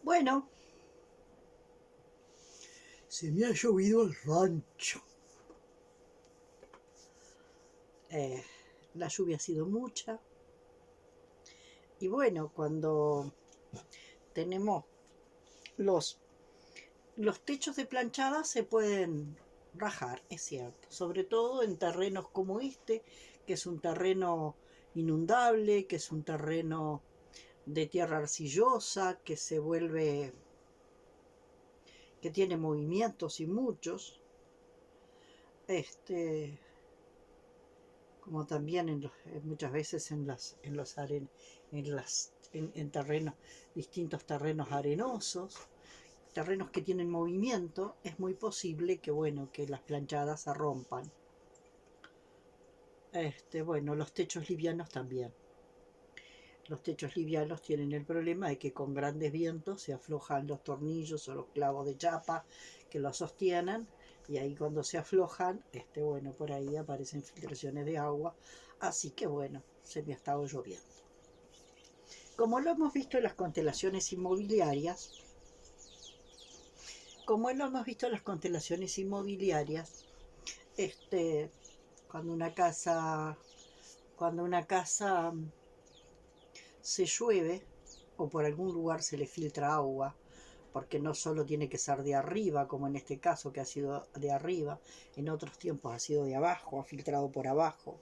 Bueno, se me ha llovido el rancho. Eh, la lluvia ha sido mucha. Y bueno, cuando tenemos los, los techos de planchada se pueden rajar, es cierto. Sobre todo en terrenos como este, que es un terreno inundable, que es un terreno de tierra arcillosa, que se vuelve, que tiene movimientos y muchos. Como también muchas veces en terrenos, distintos terrenos arenosos, terrenos que tienen movimiento, es muy posible que, bueno, que las planchadas se rompan. Bueno, los techos livianos también. Los techos livianos tienen el problema de que con grandes vientos se aflojan los tornillos o los clavos de chapa que los sostienen, y ahí cuando se aflojan, bueno, por ahí aparecen filtraciones de agua. Así que bueno, se me ha estado lloviendo. Como lo hemos visto en las constelaciones inmobiliarias, este, cuando una casa, cuando una casa se llueve o por algún lugar se le filtra agua, porque no solo tiene que ser de arriba, como en este caso que ha sido de arriba, en otros tiempos ha sido de abajo, ha filtrado por abajo.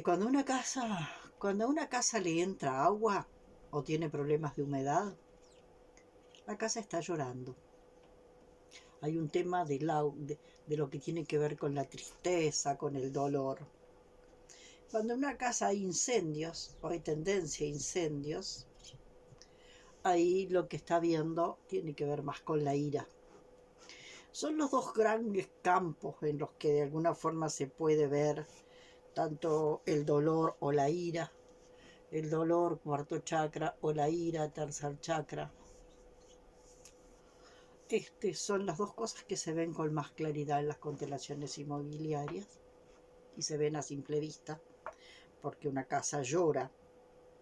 Cuando a una casa le entra agua o tiene problemas de humedad, la casa está llorando. Hay un tema de lo que tiene que ver con la tristeza, con el dolor. Cuando en una casa hay incendios, o hay tendencia a incendios, ahí lo que está viendo tiene que ver más con la ira. Son los dos grandes campos en los que de alguna forma se puede ver tanto el dolor o la ira, el dolor, cuarto chakra, o la ira, tercer chakra. Son las dos cosas que se ven con más claridad en las constelaciones inmobiliarias y se ven a simple vista, porque una casa llora,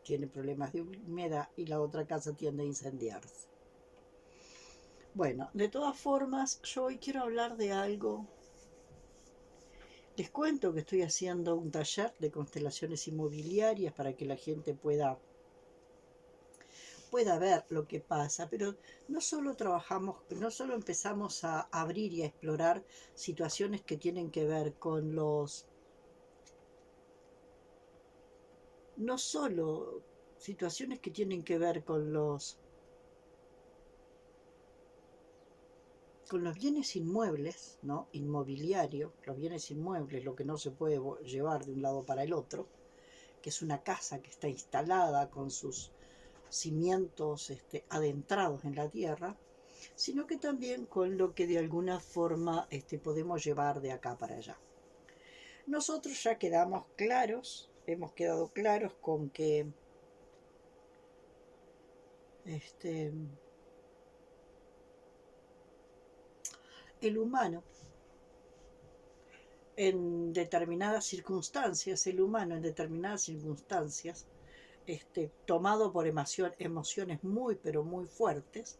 tiene problemas de humedad, y la otra casa tiende a incendiarse. Bueno, de todas formas, yo hoy quiero hablar de algo. Les cuento que estoy haciendo un taller de constelaciones inmobiliarias para que la gente pueda ver lo que pasa, pero no solo empezamos a abrir y a explorar situaciones que tienen que ver con no solo situaciones que tienen que ver con los bienes inmuebles, ¿no? Inmobiliario, los bienes inmuebles, lo que no se puede llevar de un lado para el otro, que es una casa que está instalada con sus cimientos adentrados en la tierra, sino que también con lo que de alguna forma podemos llevar de acá para allá. Nosotros ya hemos quedado claros con que el humano en determinadas circunstancias, tomado por emociones muy pero muy fuertes,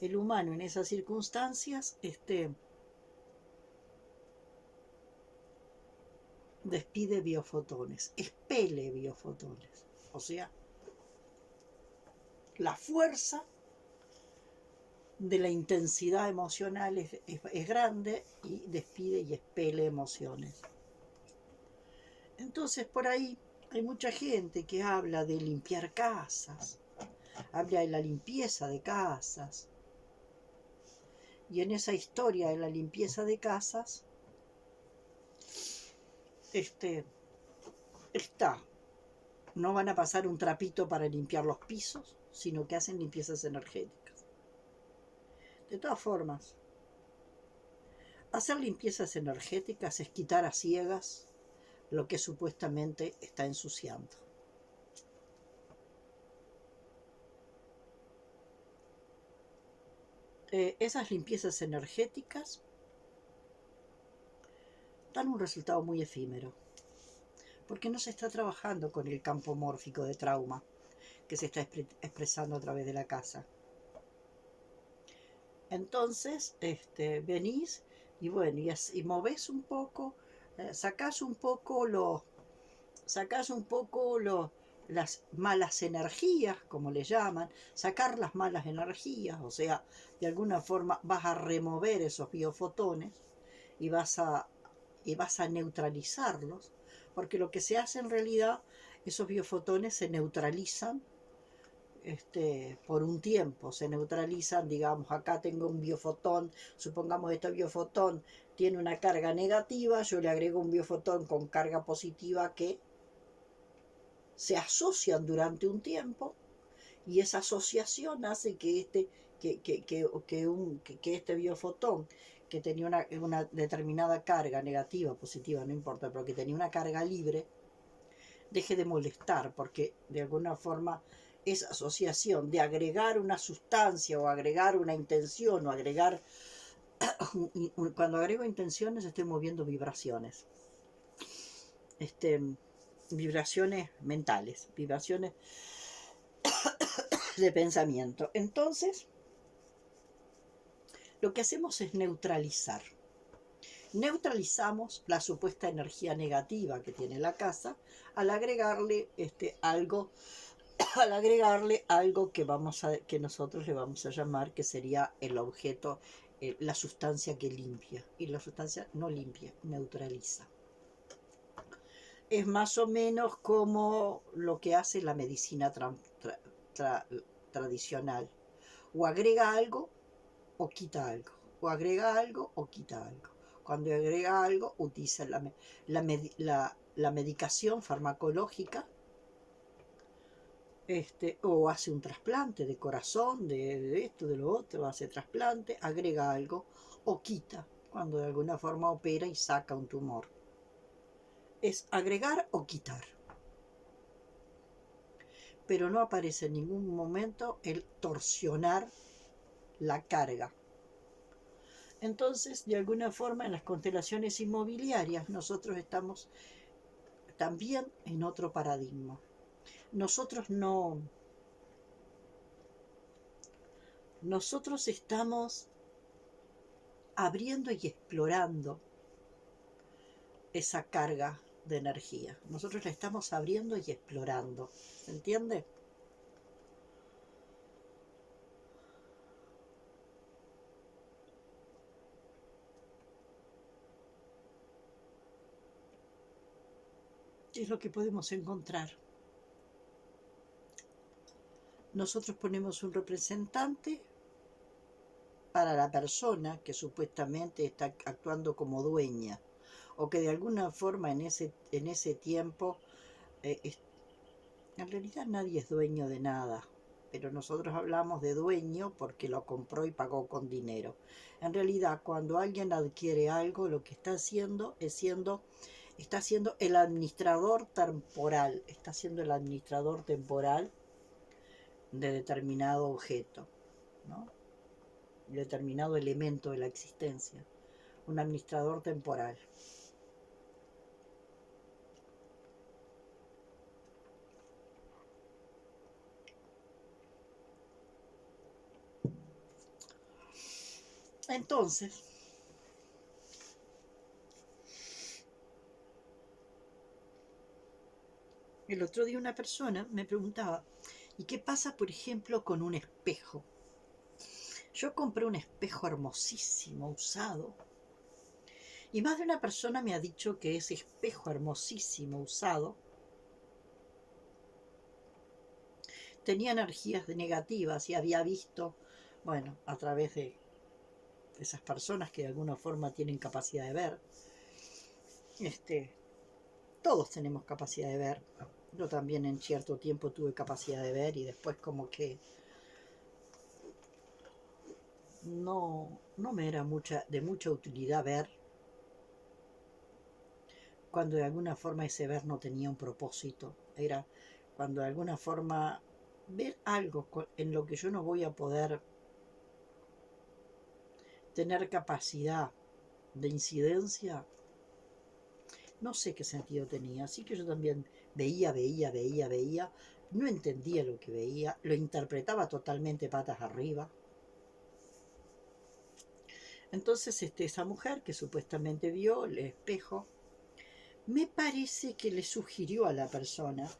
el humano en esas circunstancias despide biofotones, expele biofotones, o sea, la fuerza de la intensidad emocional es grande, y despide y expele emociones. Entonces por ahí hay mucha gente que habla de limpiar casas, habla de la limpieza de casas, y en esa historia de la limpieza de casas está, no van a pasar un trapito para limpiar los pisos, sino que hacen limpiezas energéticas. De todas formas, hacer limpiezas energéticas es quitar a ciegas lo que supuestamente está ensuciando. Esas limpiezas energéticas dan un resultado muy efímero, porque no se está trabajando con el campo mórfico de trauma, que se está expresando a través de la casa. Entonces, venís y bueno, y movés un poco, sacás un poco las malas energías, como le llaman, sacar las malas energías, o sea, de alguna forma vas a remover esos biofotones y vas a neutralizarlos, porque lo que se hace en realidad, esos biofotones se neutralizan por un tiempo, se neutralizan, digamos, acá tengo un biofotón, supongamos este biofotón tiene una carga negativa, yo le agrego un biofotón con carga positiva que se asocian durante un tiempo y esa asociación hace que este biofotón que tenía una determinada carga negativa, positiva, no importa, pero que tenía una carga libre, deje de molestar, porque de alguna forma esa asociación de agregar una sustancia o agregar una intención o agregar, cuando agrego intenciones estoy moviendo vibraciones, vibraciones mentales, vibraciones de pensamiento. Entonces, lo que hacemos es neutralizar. Neutralizamos la supuesta energía negativa que tiene la casa al agregarle algo que nosotros le vamos a llamar que sería el objeto, la sustancia que limpia, y la sustancia no limpia, neutraliza. Es más o menos como lo que hace la medicina tradicional. O agrega algo o quita algo. O agrega algo o quita algo. Cuando agrega algo, utiliza la medicación farmacológica, o hace un trasplante de corazón, de esto, de lo otro, hace trasplante, agrega algo o quita, cuando de alguna forma opera y saca un tumor. Es agregar o quitar. Pero no aparece en ningún momento el torsionar la carga. Entonces, de alguna forma, en las constelaciones inmobiliarias, nosotros estamos también en otro paradigma. Nosotros estamos abriendo y explorando esa carga de energía. Nosotros la estamos abriendo y explorando. ¿Se entiende? ¿Qué es lo que podemos encontrar? Nosotros ponemos un representante para la persona que supuestamente está actuando como dueña, o que de alguna forma en ese tiempo, en realidad nadie es dueño de nada, pero nosotros hablamos de dueño porque lo compró y pagó con dinero. En realidad, cuando alguien adquiere algo, lo que está haciendo está siendo el administrador temporal, está siendo el administrador temporal de determinado objeto, ¿no? Determinado elemento de la existencia, un administrador temporal. Entonces, el otro día una persona me preguntaba, ¿y qué pasa, por ejemplo, con un espejo? Yo compré un espejo hermosísimo, usado, y más de una persona me ha dicho que ese espejo hermosísimo, usado, tenía energías negativas y había visto, bueno, a través de esas personas que de alguna forma tienen capacidad de ver, todos tenemos capacidad de ver. Yo también en cierto tiempo tuve capacidad de ver y después como que no me era de mucha utilidad ver, cuando de alguna forma ese ver no tenía un propósito. Era cuando de alguna forma ver algo en lo que yo no voy a poder tener capacidad de incidencia, no sé qué sentido tenía. Así que yo también veía, no entendía lo que veía, lo interpretaba totalmente patas arriba. Entonces esa mujer que supuestamente vio el espejo, me parece que le sugirió a la persona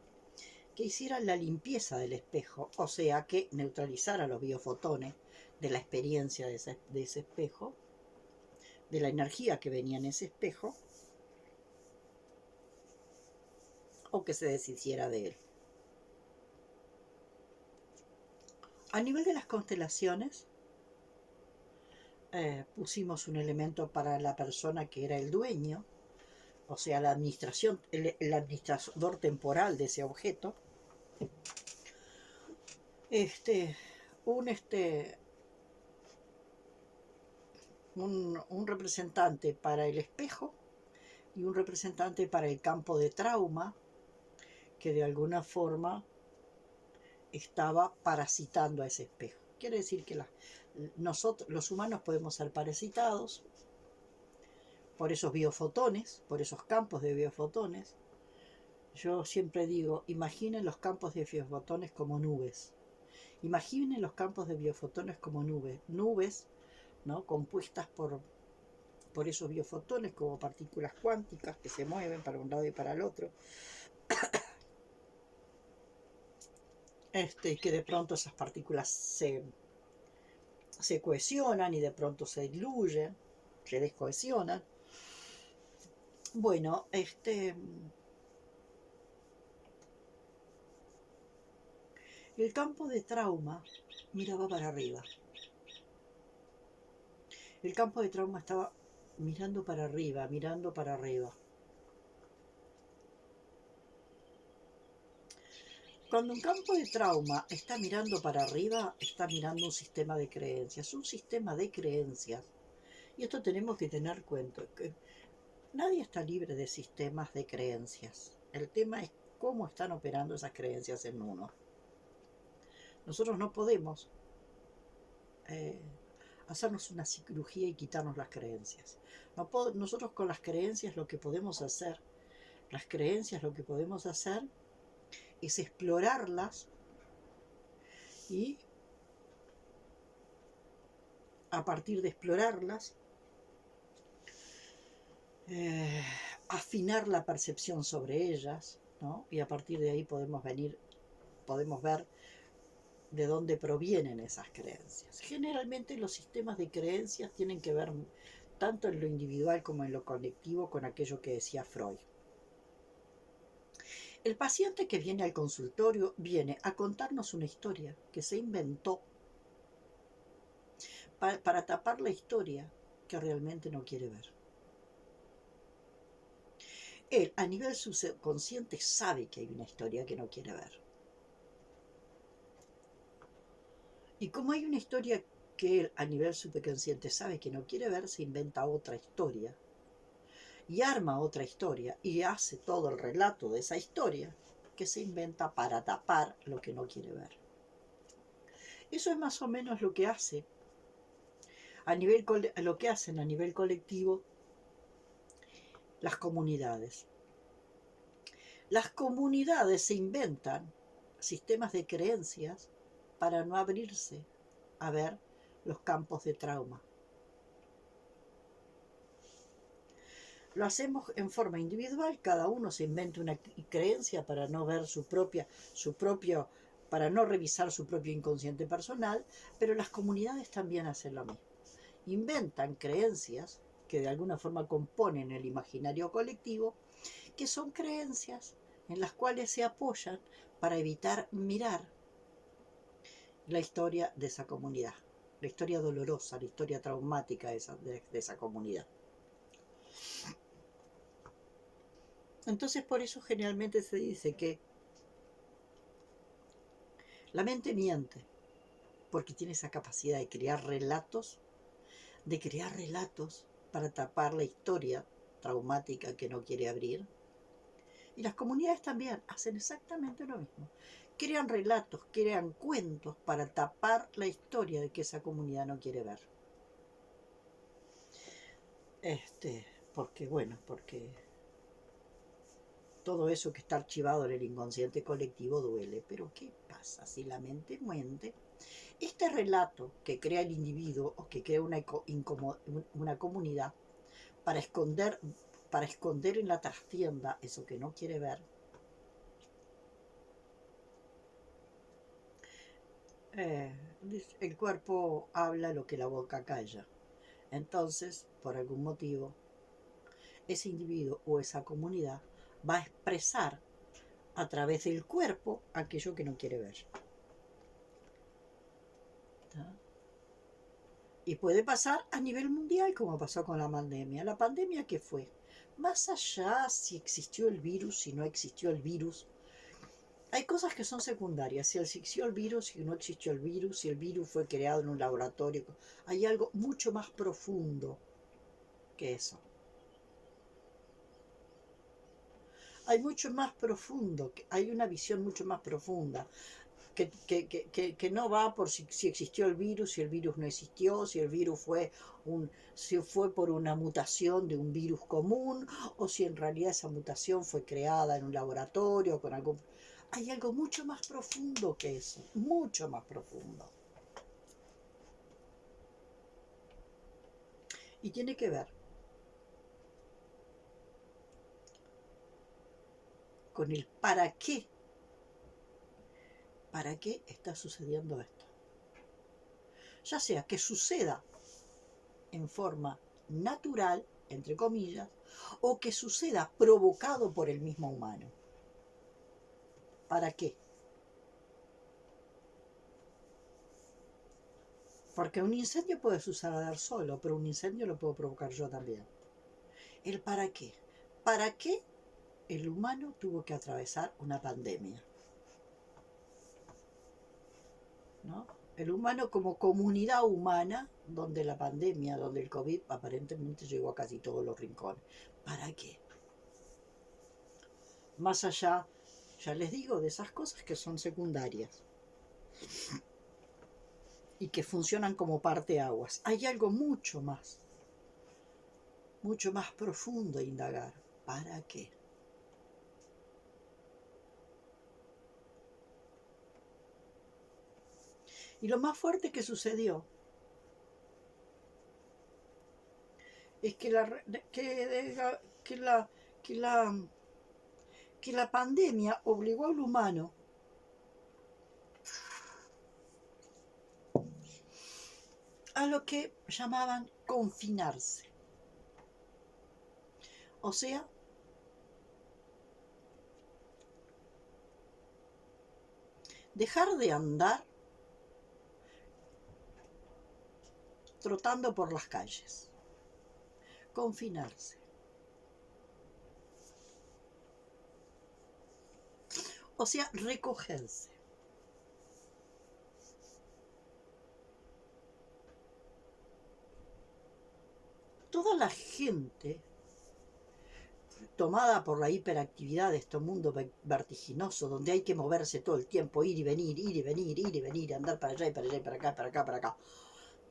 que hiciera la limpieza del espejo, o sea, que neutralizara los biofotones de la experiencia de ese espejo, de la energía que venía en ese espejo, o que se deshiciera de él. A nivel de las constelaciones, pusimos un elemento para la persona que era el dueño, o sea, la administración, el administrador temporal de ese objeto. Un, un representante para el espejo y un representante para el campo de trauma, que de alguna forma estaba parasitando a ese espejo. Quiere decir que nosotros, los humanos, podemos ser parasitados por esos biofotones, por esos campos de biofotones. Yo siempre digo, imaginen los campos de biofotones como nubes. Imaginen los campos de biofotones como nubes, ¿no?, compuestas por esos biofotones como partículas cuánticas que se mueven para un lado y para el otro. Que de pronto esas partículas se cohesionan y de pronto se diluyen, se descohesionan. Bueno, el campo de trauma miraba para arriba. El campo de trauma estaba mirando para arriba, mirando para arriba. Cuando un campo de trauma está mirando para arriba, está mirando un sistema de creencias. Un sistema de creencias. Y esto tenemos que tener cuenta, que nadie está libre de sistemas de creencias. El tema es cómo están operando esas creencias en uno. Nosotros no podemos hacernos una cirugía y quitarnos las creencias. Nosotros con las creencias lo que podemos hacer, es explorarlas y a partir de explorarlas afinar la percepción sobre ellas, ¿no? Y a partir de ahí podemos ver de dónde provienen esas creencias. Generalmente los sistemas de creencias tienen que ver tanto en lo individual como en lo colectivo con aquello que decía Freud. El paciente que viene al consultorio viene a contarnos una historia que se inventó para tapar la historia que realmente no quiere ver. Él, a nivel subconsciente, sabe que hay una historia que no quiere ver. Y como hay una historia que él, a nivel subconsciente, sabe que no quiere ver, se inventa otra historia. Y arma otra historia y hace todo el relato de esa historia que se inventa para tapar lo que no quiere ver. Eso es más o menos lo que hacen a nivel colectivo las comunidades. Las comunidades se inventan sistemas de creencias para no abrirse a ver los campos de trauma. Lo hacemos en forma individual, cada uno se inventa una creencia para no ver para no revisar su propio inconsciente personal, pero las comunidades también hacen lo mismo. Inventan creencias que de alguna forma componen el imaginario colectivo, que son creencias en las cuales se apoyan para evitar mirar la historia de esa comunidad, la historia dolorosa, la historia traumática de esa comunidad. Entonces, por eso generalmente se dice que la mente miente, porque tiene esa capacidad de crear relatos para tapar la historia traumática que no quiere abrir. Y las comunidades también hacen exactamente lo mismo. Crean relatos, crean cuentos para tapar la historia de que esa comunidad no quiere ver. Porque Todo eso que está archivado en el inconsciente colectivo duele. Pero ¿qué pasa si la mente miente? Este relato que crea el individuo o que crea una comunidad para esconder, para esconder en la trastienda eso que no quiere ver, eh, el cuerpo habla lo que la boca calla. Entonces, por algún motivo, ese individuo o esa comunidad va a expresar a través del cuerpo aquello que no quiere ver. ¿Tá? Y puede pasar a nivel mundial, como pasó con la pandemia. ¿La pandemia qué fue? Más allá si existió el virus, si no existió el virus, hay cosas que son secundarias. Si existió el virus, si no existió el virus, si el virus fue creado en un laboratorio. Hay algo mucho más profundo que eso. Hay mucho más profundo, hay una visión mucho más profunda. Que no va por si existió el virus, si el virus no existió, si el virus si fue por una mutación de un virus común, o si en realidad esa mutación fue creada en un laboratorio con algún... Hay algo mucho más profundo que eso, mucho más profundo. Y tiene que ver con el para qué. ¿Para qué está sucediendo esto? Ya sea que suceda en forma natural, entre comillas, o que suceda provocado por el mismo humano. ¿Para qué? Porque un incendio puede suceder solo, pero un incendio lo puedo provocar yo también. ¿El para qué? ¿Para qué el humano tuvo que atravesar una pandemia? ¿No? El humano como comunidad humana, donde la pandemia, donde el COVID aparentemente llegó a casi todos los rincones. ¿Para qué? Más allá, ya les digo, de esas cosas que son secundarias y que funcionan como parteaguas. Hay algo mucho más profundo a indagar. ¿Para qué? Y lo más fuerte que sucedió es que la pandemia obligó al humano a lo que llamaban confinarse. O sea, dejar de andar trotando por las calles. Confinarse. O sea, recogerse. Toda la gente tomada por la hiperactividad de este mundo vertiginoso, donde hay que moverse todo el tiempo, ir y venir, ir y venir, ir y venir, andar para allá y para allá y para acá, para acá, para acá.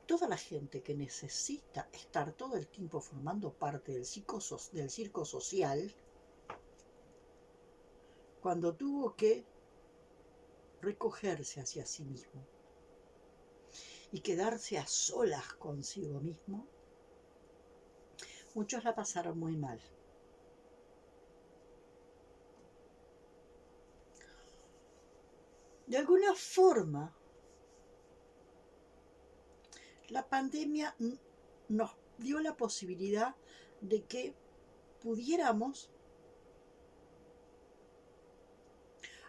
Toda la gente que necesita estar todo el tiempo formando parte del circo social, cuando tuvo que recogerse hacia sí mismo y quedarse a solas consigo mismo, muchos la pasaron muy mal. De alguna forma, la pandemia nos dio la posibilidad de que pudiéramos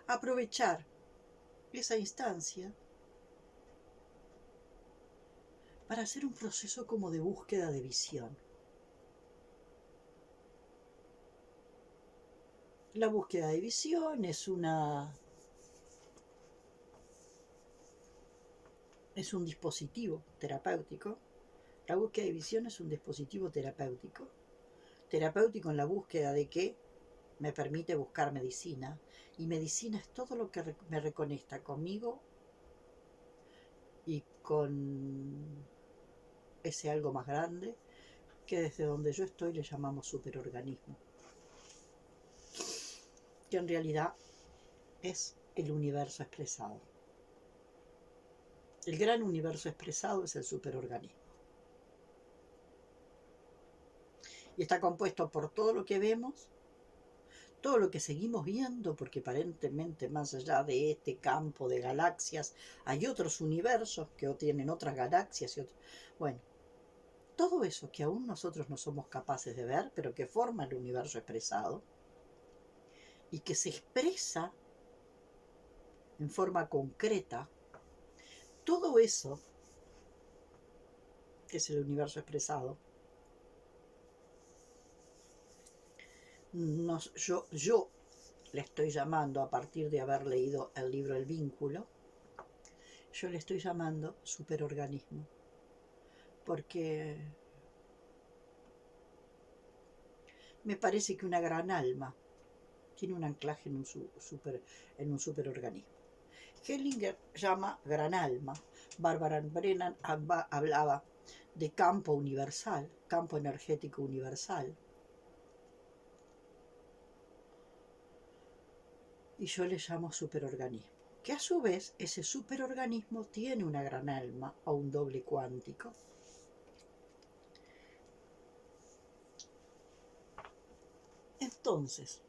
aprovechar esa instancia para hacer un proceso como de búsqueda de visión. La búsqueda de visión es un dispositivo terapéutico. La búsqueda de visión es un dispositivo terapéutico. Terapéutico en la búsqueda de que me permite buscar medicina. Y medicina es todo lo que me reconecta conmigo y con ese algo más grande que desde donde yo estoy le llamamos superorganismo. que en realidad es el universo expresado. El gran universo expresado es el superorganismo. Y está compuesto por todo lo que vemos, todo lo que seguimos viendo, porque aparentemente más allá de este campo de galaxias hay otros universos que tienen otras galaxias y otros. Bueno, todo eso que aún nosotros no somos capaces de ver, pero que forma el universo expresado y que se expresa en forma concreta, todo eso que es el universo expresado, yo le estoy llamando, a partir de haber leído el libro El Vínculo, yo le estoy llamando superorganismo, porque me parece que una gran alma tiene un anclaje en un superorganismo. Hellinger llama gran alma. Barbara Brennan hablaba de campo universal, campo energético universal. Y yo le llamo superorganismo. Que a su vez ese superorganismo tiene una gran alma o un doble cuántico. Entonces,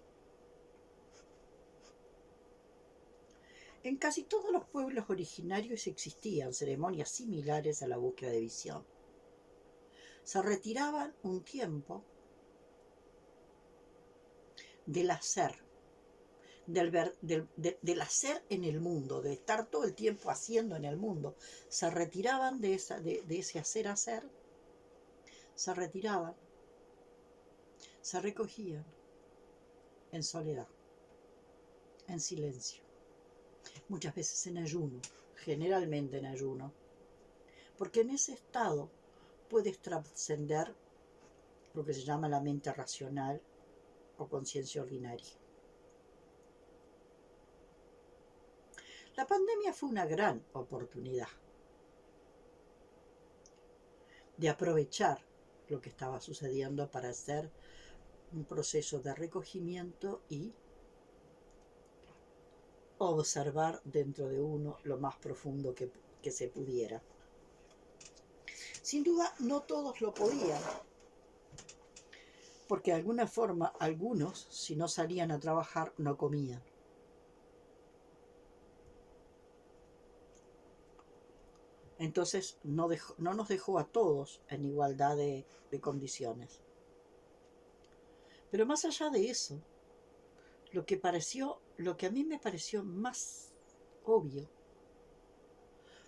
en casi todos los pueblos originarios existían ceremonias similares a la búsqueda de visión. Se retiraban un tiempo del hacer, del hacer en el mundo, de estar todo el tiempo haciendo en el mundo. Se retiraban de ese hacer, se retiraban, se recogían en soledad, en silencio, muchas veces en ayuno, generalmente en ayuno, porque en ese estado puedes trascender lo que se llama la mente racional o conciencia ordinaria. La pandemia fue una gran oportunidad de aprovechar lo que estaba sucediendo para hacer un proceso de recogimiento y observar dentro de uno lo más profundo que se pudiera. Sin duda, no todos lo podían, porque de alguna forma algunos, si no salían a trabajar, no comían. Entonces no nos dejó a todos en igualdad de condiciones. Pero más allá de eso, lo que a mí me pareció más obvio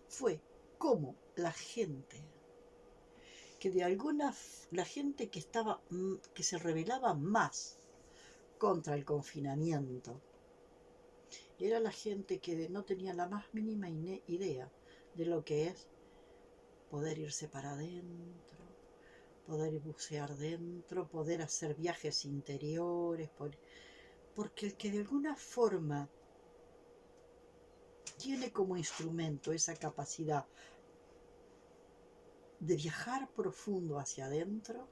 fue cómo la gente que se rebelaba más contra el confinamiento era la gente que no tenía la más mínima idea de lo que es poder irse para adentro, poder bucear dentro, poder hacer viajes interiores, porque el que de alguna forma tiene como instrumento esa capacidad de viajar profundo hacia adentro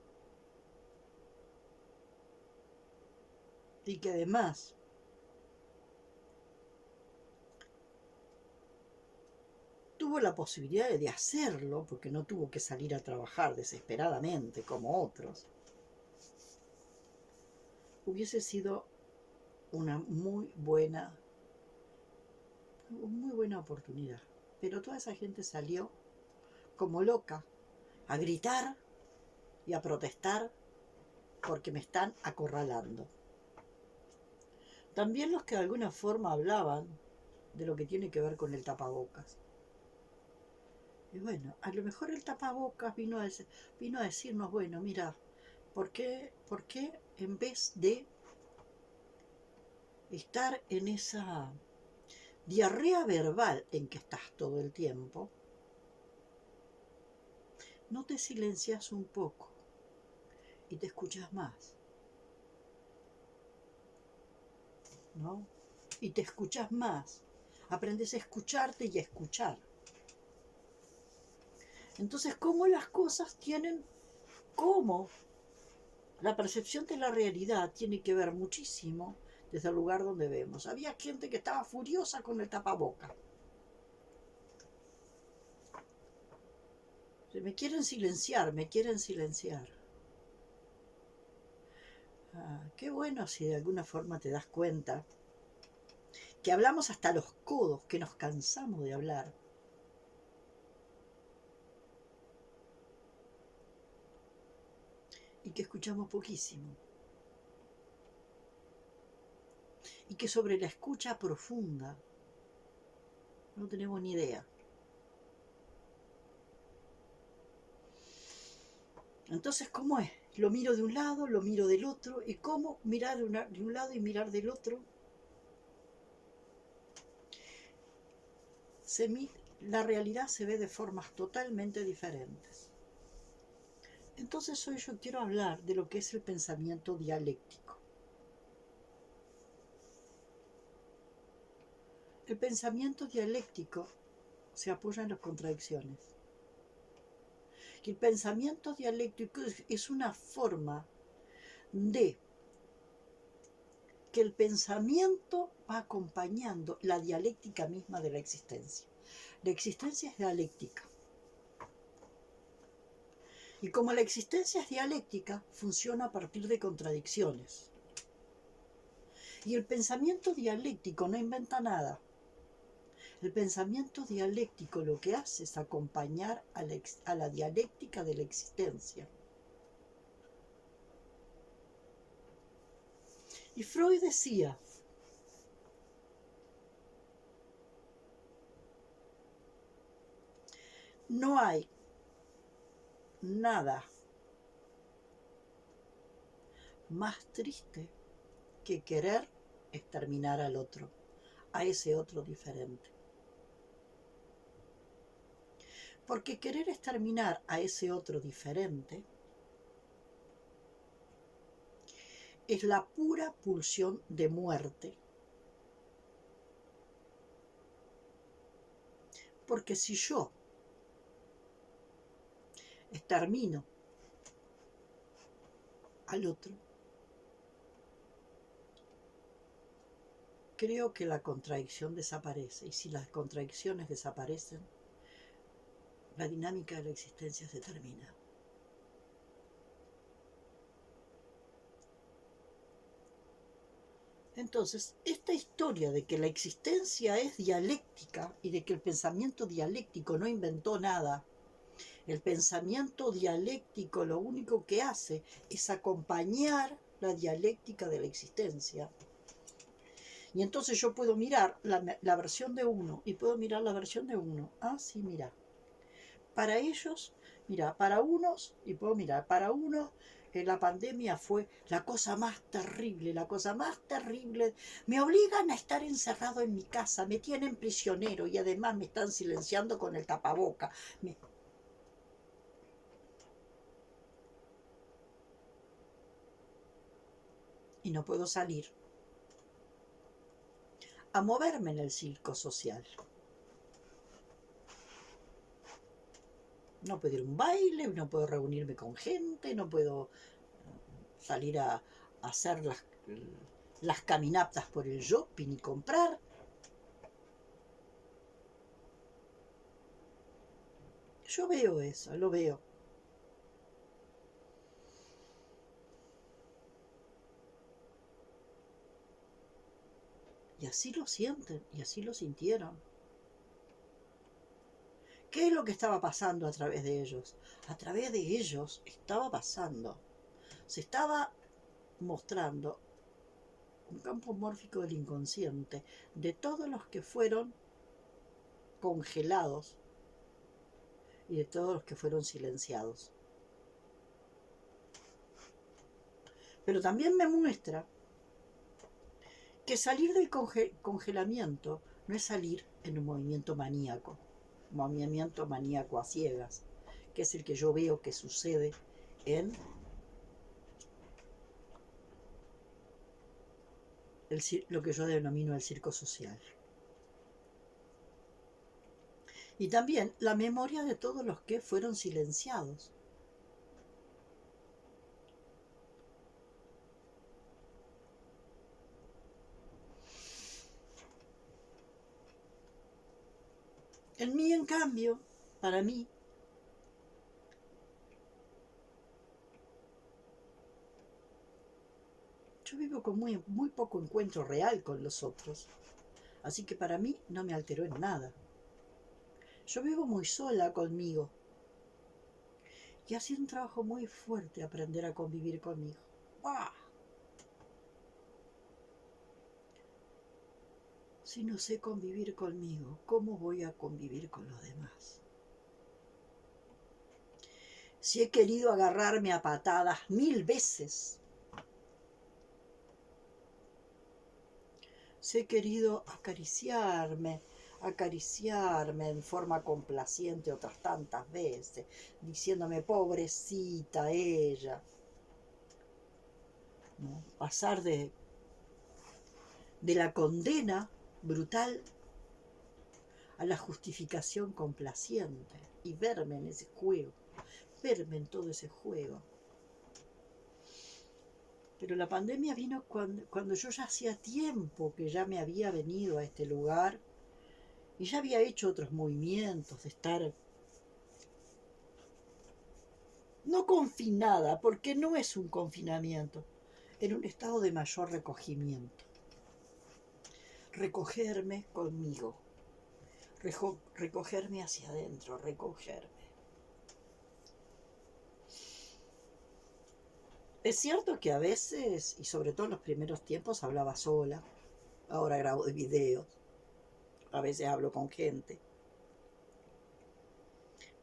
y que además tuvo la posibilidad de hacerlo porque no tuvo que salir a trabajar desesperadamente como otros, hubiese sido una muy buena oportunidad. Pero toda esa gente salió como loca a gritar y a protestar porque me están acorralando. También los que de alguna forma hablaban de lo que tiene que ver con el tapabocas. Y bueno, a lo mejor el tapabocas vino a decirnos, bueno, mira, ¿por qué en vez de estar en esa diarrea verbal en que estás todo el tiempo, no te silencias un poco y te escuchas más? ¿No? Y te escuchas más. Aprendes a escucharte y a escuchar. Entonces, cómo las cosas cómo la percepción de la realidad tiene que ver muchísimo desde el lugar donde vemos. Había gente que estaba furiosa con el tapaboca. Me quieren silenciar, me quieren silenciar. Qué bueno si de alguna forma te das cuenta que hablamos hasta los codos, que nos cansamos de hablar. Y que escuchamos poquísimo. Y que sobre la escucha profunda no tenemos ni idea. Entonces, ¿cómo es? Lo miro de un lado, lo miro del otro. ¿Y cómo mirar de un lado y mirar del otro? La realidad se ve de formas totalmente diferentes. Entonces hoy yo quiero hablar de lo que es el pensamiento dialéctico. El pensamiento dialéctico se apoya en las contradicciones. Que el pensamiento dialéctico es una forma de que el pensamiento va acompañando la dialéctica misma de la existencia. La existencia es dialéctica. Y como la existencia es dialéctica, funciona a partir de contradicciones. Y el pensamiento dialéctico no inventa nada. El pensamiento dialéctico lo que hace es acompañar a la dialéctica de la existencia. Y Freud decía, no hay nada más triste que querer exterminar al otro, a ese otro diferente. Porque querer exterminar a ese otro diferente es la pura pulsión de muerte. Porque si yo extermino al otro, creo que la contradicción desaparece. Y si las contradicciones desaparecen, la dinámica de la existencia se termina. Entonces, esta historia de que la existencia es dialéctica y de que el pensamiento dialéctico no inventó nada, el pensamiento dialéctico lo único que hace es acompañar la dialéctica de la existencia. Y entonces yo puedo mirar la versión de uno y puedo mirar la versión de uno. Ah, sí, mira. Para ellos, mira, para unos, y puedo mirar, para unos la pandemia fue la cosa más terrible, la cosa más terrible. Me obligan a estar encerrado en mi casa, me tienen prisionero y además me están silenciando con el tapaboca. Y no puedo salir a moverme en el circo social. No puedo ir a un baile, no puedo reunirme con gente, no puedo salir a hacer las caminatas por el shopping y comprar. Yo veo eso, lo veo. Y así lo sienten, y así lo sintieron. ¿Qué es lo que estaba pasando a través de ellos? A través de ellos estaba pasando. Se estaba mostrando un campo mórfico del inconsciente de todos los que fueron congelados y de todos los que fueron silenciados. Pero también me muestra que salir del congelamiento no es salir en un movimiento maníaco a ciegas, que es el que yo veo que sucede en lo que yo denomino el circo social. Y también la memoria de todos los que fueron silenciados. En mí, en cambio, para mí, yo vivo con muy poco encuentro real con los otros. Así que para mí no me alteró en nada. Yo vivo muy sola conmigo. Y ha sido un trabajo muy fuerte aprender a convivir conmigo. ¡Ah! Si no sé convivir conmigo, ¿cómo voy a convivir con los demás? Si he querido agarrarme a patadas 1000 veces, si he querido acariciarme en forma complaciente otras tantas veces, diciéndome pobrecita ella, ¿no? Pasar de la condena brutal a la justificación complaciente y verme en ese juego, verme en todo ese juego. Pero la pandemia vino cuando yo ya hacía tiempo que ya me había venido a este lugar y ya había hecho otros movimientos de estar no confinada, porque no es un confinamiento, en un estado de mayor recogimiento. Recogerme conmigo, recogerme hacia adentro, recogerme. Es cierto que a veces, y sobre todo en los primeros tiempos, hablaba sola. Ahora grabo videos. A veces hablo con gente.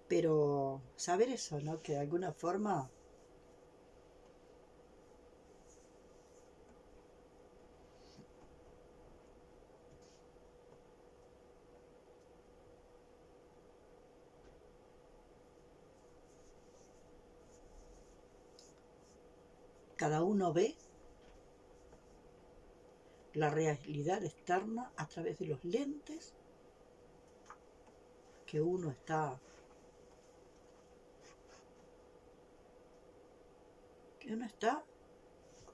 Pero saber eso, ¿no? Que de alguna forma cada uno ve la realidad externa a través de los lentes que uno está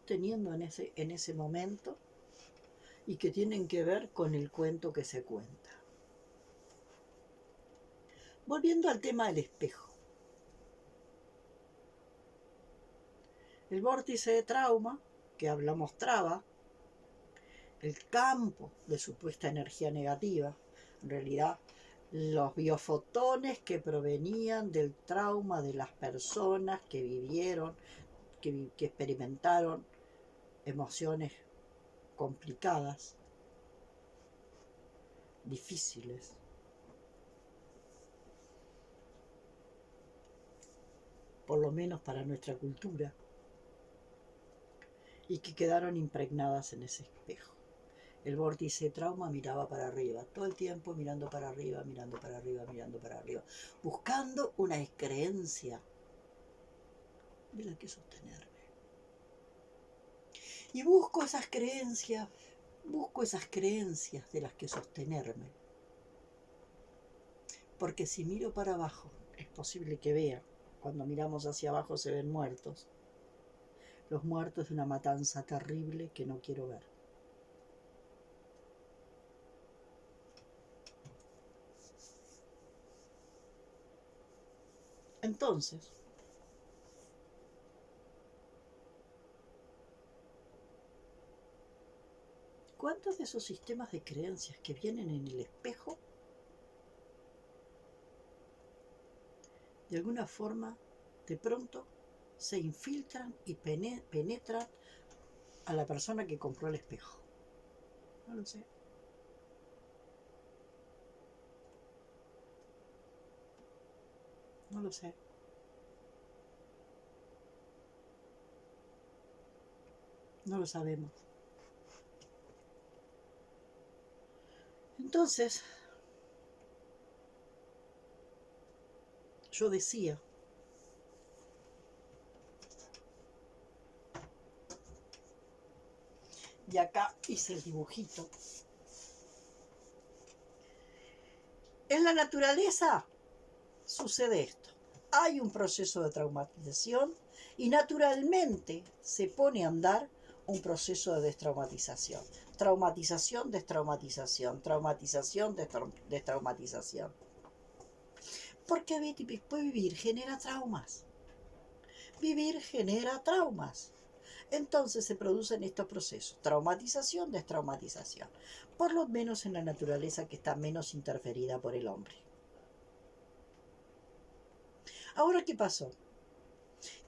teniendo en ese momento y que tienen que ver con el cuento que se cuenta. Volviendo al tema del espejo. El vórtice de trauma que mostraba el campo de supuesta energía negativa, en realidad los biofotones que provenían del trauma de las personas que vivieron, que experimentaron emociones complicadas, difíciles. Por lo menos para nuestra cultura, y que quedaron impregnadas en ese espejo. El vórtice de trauma miraba para arriba, todo el tiempo mirando para arriba, mirando para arriba, mirando para arriba, buscando una creencia de la que sostenerme. Y busco esas creencias de las que sostenerme. Porque si miro para abajo, es posible que vea, cuando miramos hacia abajo se ven muertos. Los muertos de una matanza terrible que no quiero ver. Entonces, ¿cuántos de esos sistemas de creencias que vienen en el espejo, de alguna forma, de pronto, se infiltran y penetran a la persona que compró el espejo? No lo sé. No lo sé. No lo sabemos. Entonces, yo decía, y acá hice el dibujito, en la naturaleza sucede esto. Hay un proceso de traumatización y naturalmente se pone a andar un proceso de destraumatización. Traumatización, destraumatización, traumatización, destraumatización. Porque vivir genera traumas. Vivir genera traumas. Entonces se producen estos procesos, traumatización, destraumatización, por lo menos en la naturaleza que está menos interferida por el hombre. Ahora, ¿qué pasó?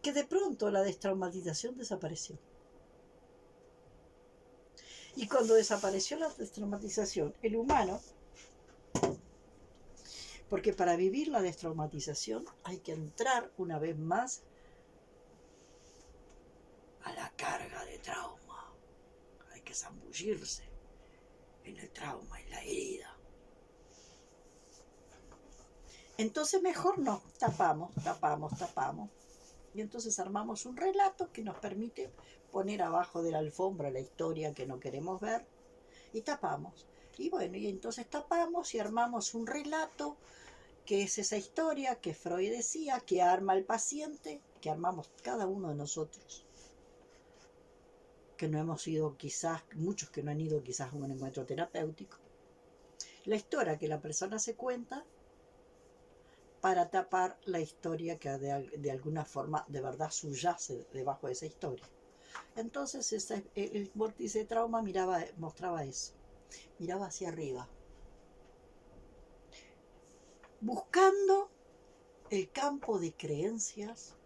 Que de pronto la destraumatización desapareció. Y cuando desapareció la destraumatización, el humano, porque para vivir la destraumatización hay que entrar una vez más a la carga de trauma, hay que zambullirse en el trauma, en la herida. Entonces mejor no, tapamos. Y entonces armamos un relato que nos permite poner abajo de la alfombra la historia que no queremos ver y tapamos. Y bueno, y entonces tapamos y armamos un relato que es esa historia que Freud decía, que arma el paciente, que armamos cada uno de nosotros, que no hemos ido quizás, muchos que no han ido quizás a un encuentro terapéutico. La historia que la persona se cuenta para tapar la historia que de alguna forma de verdad subyace debajo de esa historia. Entonces el vórtice de trauma mostraba eso, miraba hacia arriba, buscando el campo de creencias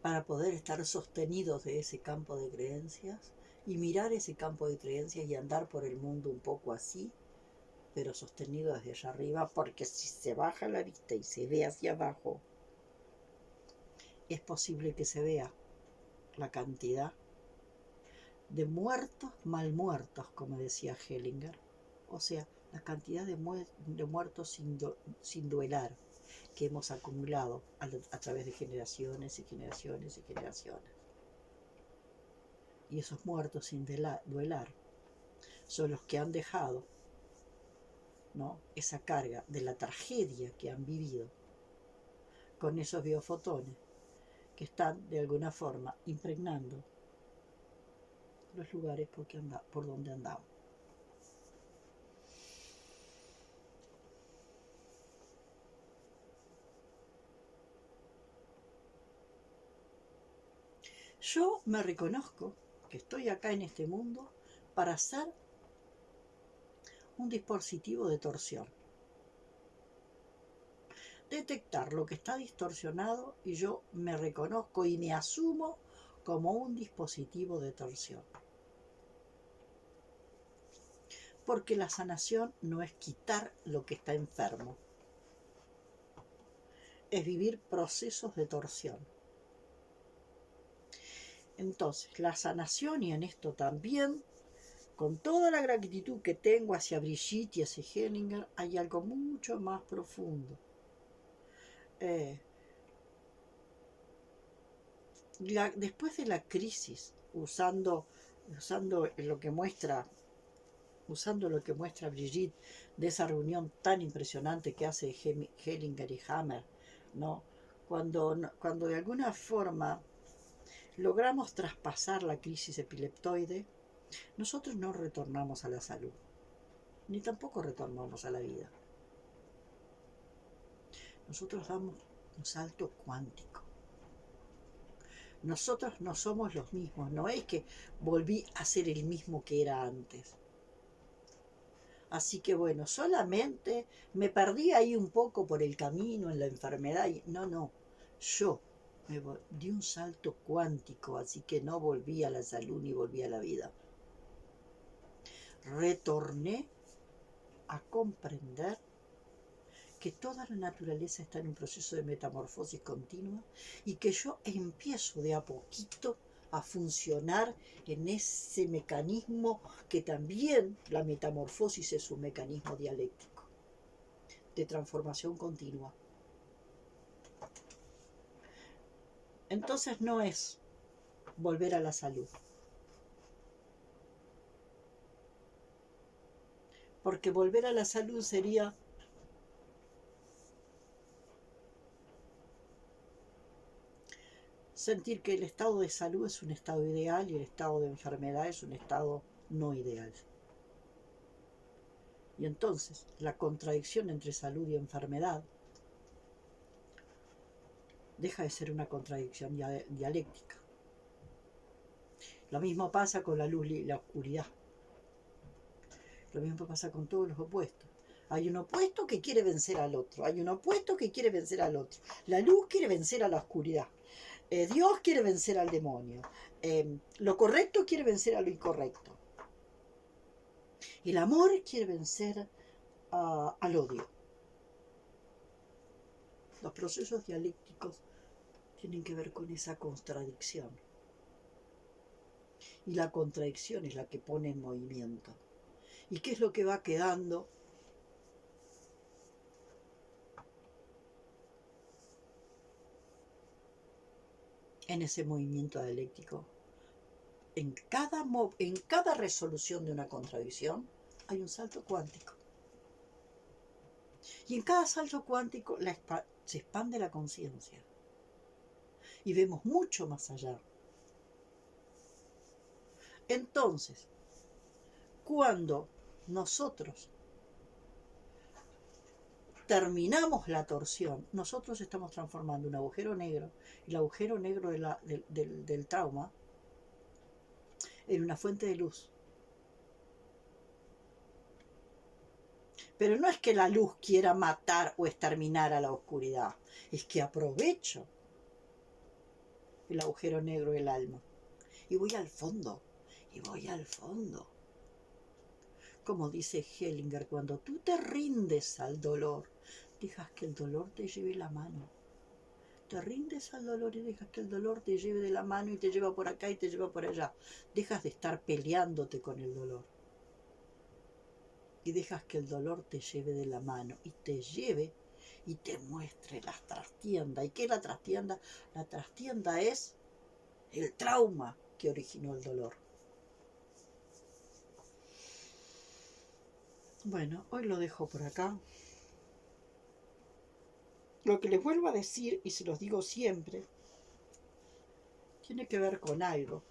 para poder estar sostenidos de ese campo de creencias y mirar ese campo de creencias y andar por el mundo un poco así, pero sostenido desde allá arriba, porque si se baja la vista y se ve hacia abajo, es posible que se vea la cantidad de muertos mal muertos, como decía Hellinger, o sea, la cantidad de muertos sin duelar que hemos acumulado a través de generaciones y generaciones y generaciones. Y esos muertos sin duelar son los que han dejado, ¿no?, esa carga de la tragedia que han vivido con esos biofotones que están de alguna forma impregnando los lugares por donde andamos. Yo me reconozco que estoy acá en este mundo para ser un dispositivo de torsión. Detectar lo que está distorsionado y yo me reconozco y me asumo como un dispositivo de torsión. Porque la sanación no es quitar lo que está enfermo, es vivir procesos de torsión. Entonces, la sanación, y en esto también, con toda la gratitud que tengo hacia Brigitte y hacia Hellinger, hay algo mucho más profundo. Después de la crisis, usando lo que muestra Brigitte de esa reunión tan impresionante que hace Hellinger y Hammer, ¿no? Cuando de alguna forma logramos traspasar la crisis epileptoide, nosotros no retornamos a la salud, ni tampoco retornamos a la vida. Nosotros damos un salto cuántico. Nosotros no somos los mismos, no es que volví a ser el mismo que era antes. Así que bueno, solamente me perdí ahí un poco por el camino, en la enfermedad. No, yo me di un salto cuántico, así que no volví a la salud ni volví a la vida. Retorné a comprender que toda la naturaleza está en un proceso de metamorfosis continua y que yo empiezo de a poquito a funcionar en ese mecanismo que también la metamorfosis es un mecanismo dialéctico de transformación continua. Entonces no es volver a la salud, porque volver a la salud sería sentir que el estado de salud es un estado ideal y el estado de enfermedad es un estado no ideal. Y entonces la contradicción entre salud y enfermedad deja de ser una contradicción dialéctica. Lo mismo pasa con la luz y la oscuridad. Lo mismo pasa con todos los opuestos. Hay un opuesto que quiere vencer al otro. Hay un opuesto que quiere vencer al otro. La luz quiere vencer a la oscuridad. Dios quiere vencer al demonio. Lo correcto quiere vencer a lo incorrecto. El amor quiere vencer al odio. Los procesos dialécticos tienen que ver con esa contradicción. Y la contradicción es la que pone en movimiento. ¿Y qué es lo que va quedando? En ese movimiento dialéctico. En cada resolución de una contradicción hay un salto cuántico. Y en cada salto cuántico se expande la conciencia. Y vemos mucho más allá. Entonces, cuando nosotros terminamos la torsión, nosotros estamos transformando un agujero negro, el agujero negro del trauma, en una fuente de luz. Pero no es que la luz quiera matar o exterminar a la oscuridad, es que aprovecho el agujero negro del alma y voy al fondo, y voy al fondo. Como dice Hellinger, cuando tú te rindes al dolor, dejas que el dolor te lleve la mano. Te rindes al dolor y dejas que el dolor te lleve de la mano y te lleva por acá y te lleva por allá. Dejas de estar peleándote con el dolor. Y dejas que el dolor te lleve de la mano y te lleve y te muestre la trastienda. ¿Y qué es la trastienda? La trastienda es el trauma que originó el dolor. Bueno, hoy lo dejo por acá. Lo que les vuelvo a decir, y se los digo siempre, tiene que ver con algo.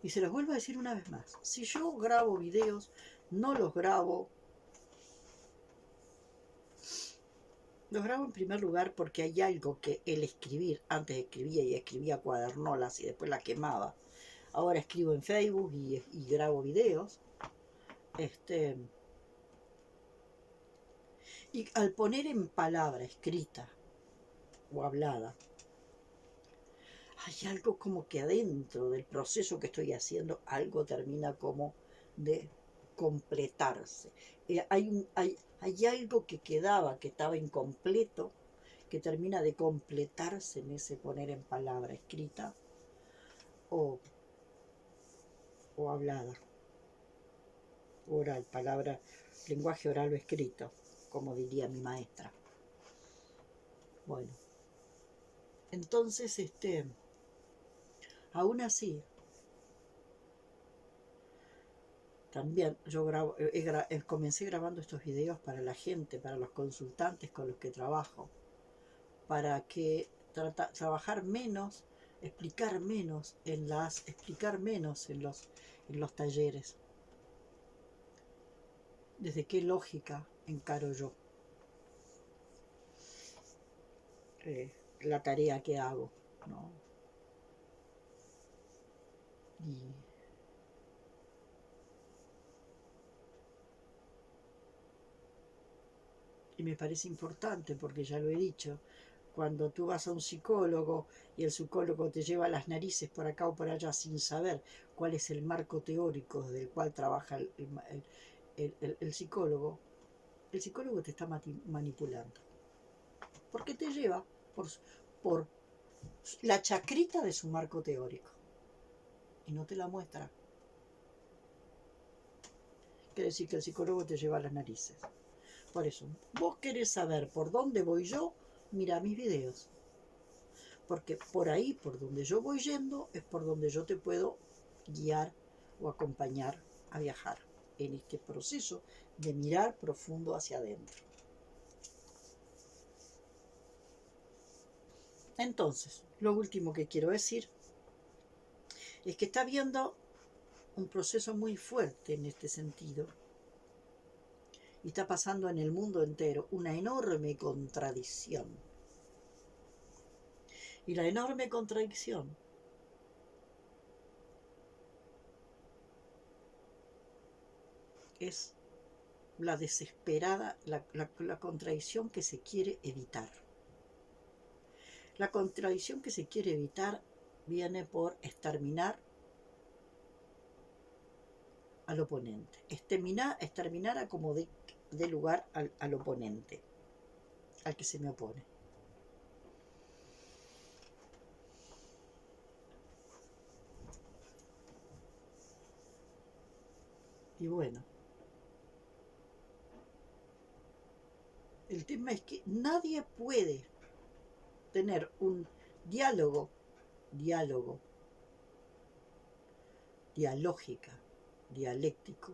Y se los vuelvo a decir una vez más. Si yo grabo videos, no los grabo. Los grabo en primer lugar porque hay algo que el escribir, antes escribía y escribía cuadernolas y después las quemaba. Ahora escribo en Facebook y grabo videos. Y al poner en palabra escrita o hablada, hay algo como que adentro del proceso que estoy haciendo, algo termina como de completarse. Hay algo que quedaba, que estaba incompleto, que termina de completarse en ese poner en palabra escrita o hablada. Oral, palabra, lenguaje oral o escrito, como diría mi maestra. Bueno, entonces, aún así, también yo comencé grabando estos videos para la gente, para los consultantes con los que trabajo, para que trabajar menos, explicar menos en los talleres. ¿Desde qué lógica encaro yo la tarea que hago, ¿no? Y me parece importante porque ya lo he dicho, cuando tú vas a un psicólogo y el psicólogo te lleva las narices por acá o por allá sin saber cuál es el marco teórico del cual trabaja el psicólogo te está manipulando. Porque te lleva por la chacrita de su marco teórico y no te la muestra. Quiere decir que el psicólogo te lleva las narices. Por eso, vos querés saber por dónde voy yo, mira mis videos. Porque por ahí, por donde yo voy yendo, es por donde yo te puedo guiar o acompañar a viajar en este proceso de mirar profundo hacia adentro. Entonces, lo último que quiero decir es que está viendo un proceso muy fuerte en este sentido. Y está pasando en el mundo entero una enorme contradicción. Y la enorme contradicción es la desesperada, la contradicción que se quiere evitar. La contradicción que se quiere evitar viene por exterminar al oponente, exterminar a como de lugar al oponente, al que se me opone. Y bueno, el tema es que nadie puede tener un dialógica, dialéctico.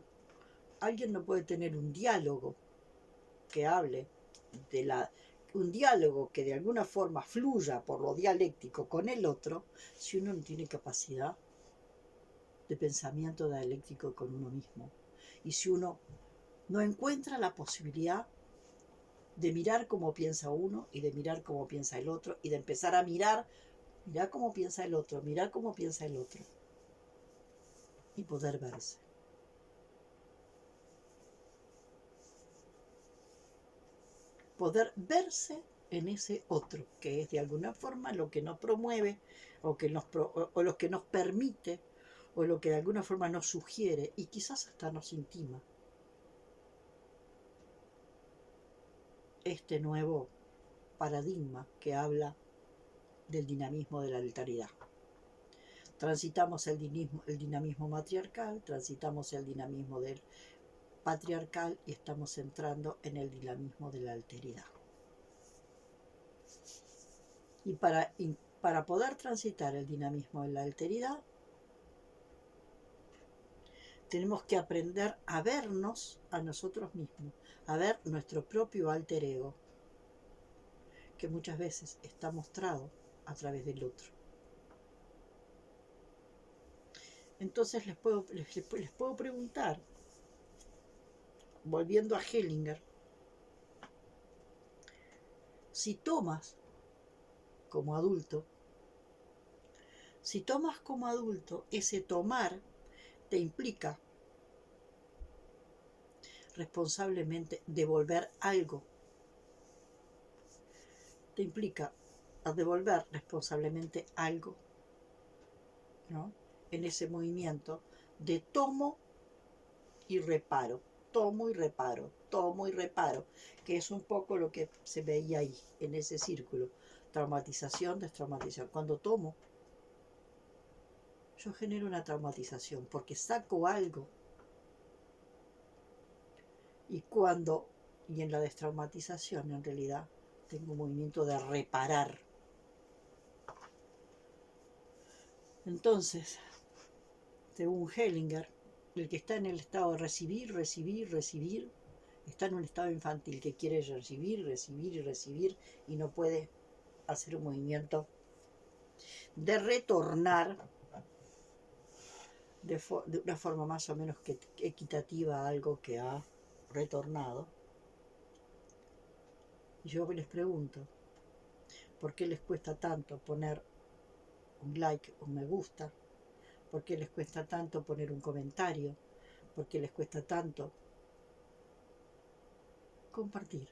Alguien no puede tener un diálogo que hable un diálogo que de alguna forma fluya por lo dialéctico con el otro, si uno no tiene capacidad de pensamiento dialéctico con uno mismo. Y si uno no encuentra la posibilidad de mirar cómo piensa uno y de mirar cómo piensa el otro y de empezar a mirar cómo piensa el otro, mirar cómo piensa el otro y poder verse. Poder verse en ese otro, que es de alguna forma lo que nos promueve o lo que nos permite o lo que de alguna forma nos sugiere y quizás hasta nos intima este nuevo paradigma que habla del dinamismo de la alteridad. Transitamos el dinamismo matriarcal, transitamos el dinamismo del patriarcal y estamos entrando en el dinamismo de la alteridad. Y para poder transitar el dinamismo de la alteridad, tenemos que aprender a vernos a nosotros mismos, a ver nuestro propio alter ego, que muchas veces está mostrado a través del otro. Entonces les puedo preguntar, volviendo a Hellinger, si tomas como adulto, ese tomar te implica responsablemente devolver algo. Te implica a devolver responsablemente algo, ¿no? En ese movimiento de tomo y reparo, tomo y reparo, tomo y reparo, que es un poco lo que se veía ahí, en ese círculo. Traumatización, destraumatización. Cuando tomo, yo genero una traumatización porque saco algo. Y en la destraumatización, en realidad, tengo un movimiento de reparar. Entonces, según Hellinger, el que está en el estado de recibir, está en un estado infantil que quiere recibir y no puede hacer un movimiento de retornar de una forma más o menos equitativa a algo que ha retornado. Y yo les pregunto, ¿por qué les cuesta tanto poner un like, un me gusta? ¿Por qué les cuesta tanto poner un comentario? ¿Por qué les cuesta tanto compartir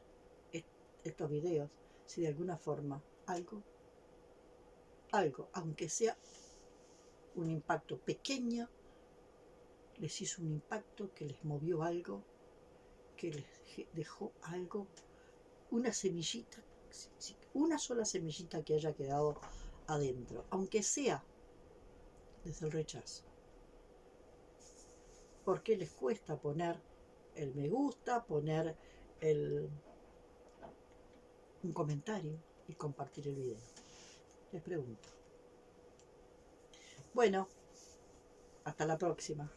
estos videos? Si de alguna forma algo, aunque sea un impacto pequeño, les hizo un impacto, que les movió algo, que les dejó algo, una semillita, una sola semillita que haya quedado adentro, aunque sea desde el rechazo. ¿Por qué les cuesta poner el me gusta, poner un comentario y compartir el video? Les pregunto. Bueno, hasta la próxima.